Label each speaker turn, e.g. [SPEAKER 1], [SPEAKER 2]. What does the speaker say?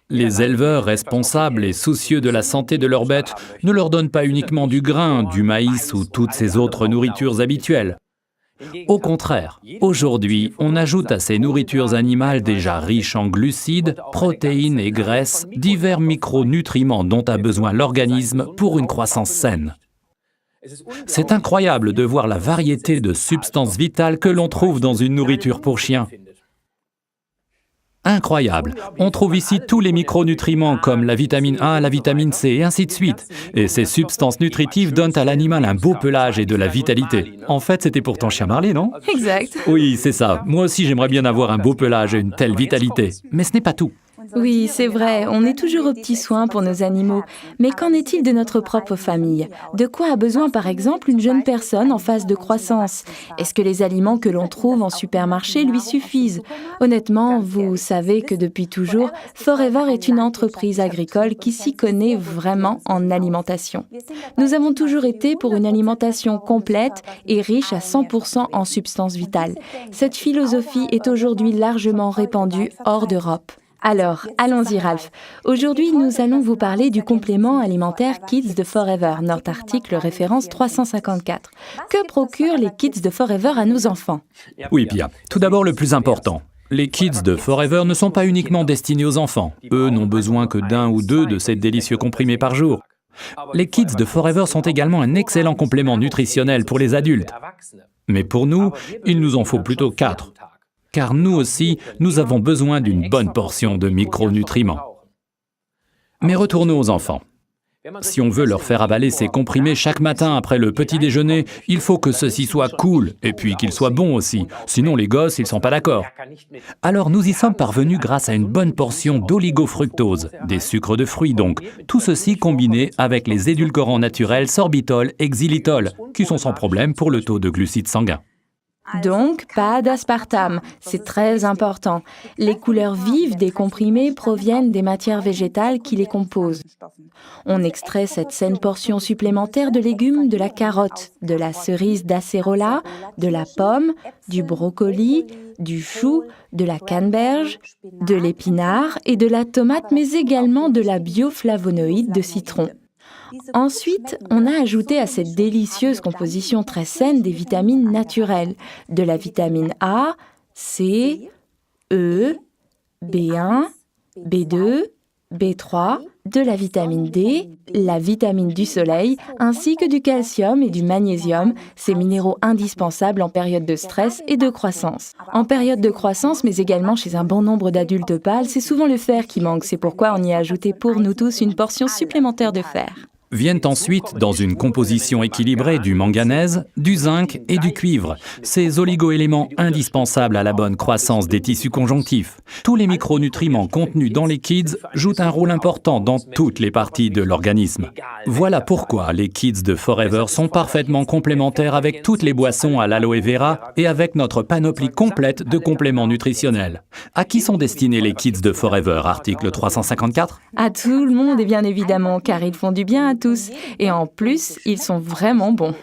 [SPEAKER 1] Les éleveurs responsables et soucieux de la santé de leurs bêtes ne leur donnent pas uniquement du grain, du maïs ou toutes ces autres nourritures habituelles. Au contraire, aujourd'hui, on ajoute à ces nourritures animales déjà riches en glucides, protéines et graisses, divers micronutriments dont a besoin l'organisme pour une croissance saine. C'est incroyable de voir la variété de substances vitales que l'on trouve dans une nourriture pour chien. Incroyable. On trouve ici tous les micronutriments comme la vitamine A, la vitamine C et ainsi de suite. Et ces substances nutritives donnent à l'animal un beau pelage et de la vitalité. En fait, c'était pour ton chien Marley, non?
[SPEAKER 2] Exact.
[SPEAKER 1] Oui, c'est ça. Moi aussi, j'aimerais bien avoir un beau pelage et une telle vitalité. Mais ce n'est pas tout.
[SPEAKER 2] Oui, c'est vrai, on est toujours aux petits soins pour nos animaux. Mais qu'en est-il de notre propre famille? De quoi a besoin par exemple une jeune personne en phase de croissance? Est-ce que les aliments que l'on trouve en supermarché lui suffisent? Honnêtement, vous savez que depuis toujours, Forever est une entreprise agricole qui s'y connaît vraiment en alimentation. Nous avons toujours été pour une alimentation complète et riche à 100% en substances vitales. Cette philosophie est aujourd'hui largement répandue hors d'Europe. Alors, allons-y Ralph. Aujourd'hui, nous allons vous parler du complément alimentaire Kids de Forever, notre article référence 354. Que procurent les Kids de Forever à nos enfants?
[SPEAKER 1] Oui, Pia. Tout d'abord, le plus important. Les Kids de Forever ne sont pas uniquement destinés aux enfants. Eux n'ont besoin que d'un ou deux de ces délicieux comprimés par jour. Les Kids de Forever sont également un excellent complément nutritionnel pour les adultes. Mais pour nous, il nous en faut plutôt 4. Car nous aussi, nous avons besoin d'une bonne portion de micronutriments. Mais retournons aux enfants. Si on veut leur faire avaler ces comprimés chaque matin après le petit déjeuner, il faut que ceci soit cool, et puis qu'ils soient bons aussi. Sinon les gosses, ils sont pas d'accord. Alors nous y sommes parvenus grâce à une bonne portion d'oligofructose, des sucres de fruits donc. Tout ceci combiné avec les édulcorants naturels sorbitol et xylitol, qui sont sans problème pour le taux de glucides sanguins.
[SPEAKER 2] Donc, pas d'aspartame, c'est très important. Les couleurs vives des comprimés proviennent des matières végétales qui les composent. On extrait cette saine portion supplémentaire de légumes de la carotte, de la cerise d'acérola, de la pomme, du brocoli, du chou, de la canneberge, de l'épinard et de la tomate, mais également de la bioflavonoïde de citron. Ensuite, on a ajouté à cette délicieuse composition très saine des vitamines naturelles, de la vitamine A, C, E, B1, B2, B3, de la vitamine D, la vitamine du soleil, ainsi que du calcium et du magnésium, ces minéraux indispensables en période de stress et de croissance. En période de croissance, mais également chez un bon nombre d'adultes pâles, c'est souvent le fer qui manque, c'est pourquoi on y a ajouté pour nous tous une portion supplémentaire de fer.
[SPEAKER 1] Viennent ensuite, dans une composition équilibrée, du manganèse, du zinc et du cuivre, ces oligo-éléments indispensables à la bonne croissance des tissus conjonctifs. Tous les micronutriments contenus dans les Kids jouent un rôle important dans toutes les parties de l'organisme. Voilà pourquoi les Kids de Forever sont parfaitement complémentaires avec toutes les boissons à l'aloe vera et avec notre panoplie complète de compléments nutritionnels. À qui sont destinés les Kids de Forever, article 354?
[SPEAKER 2] À tout le monde et bien évidemment, car ils font du bien à tous. Et en plus, ils sont vraiment bons.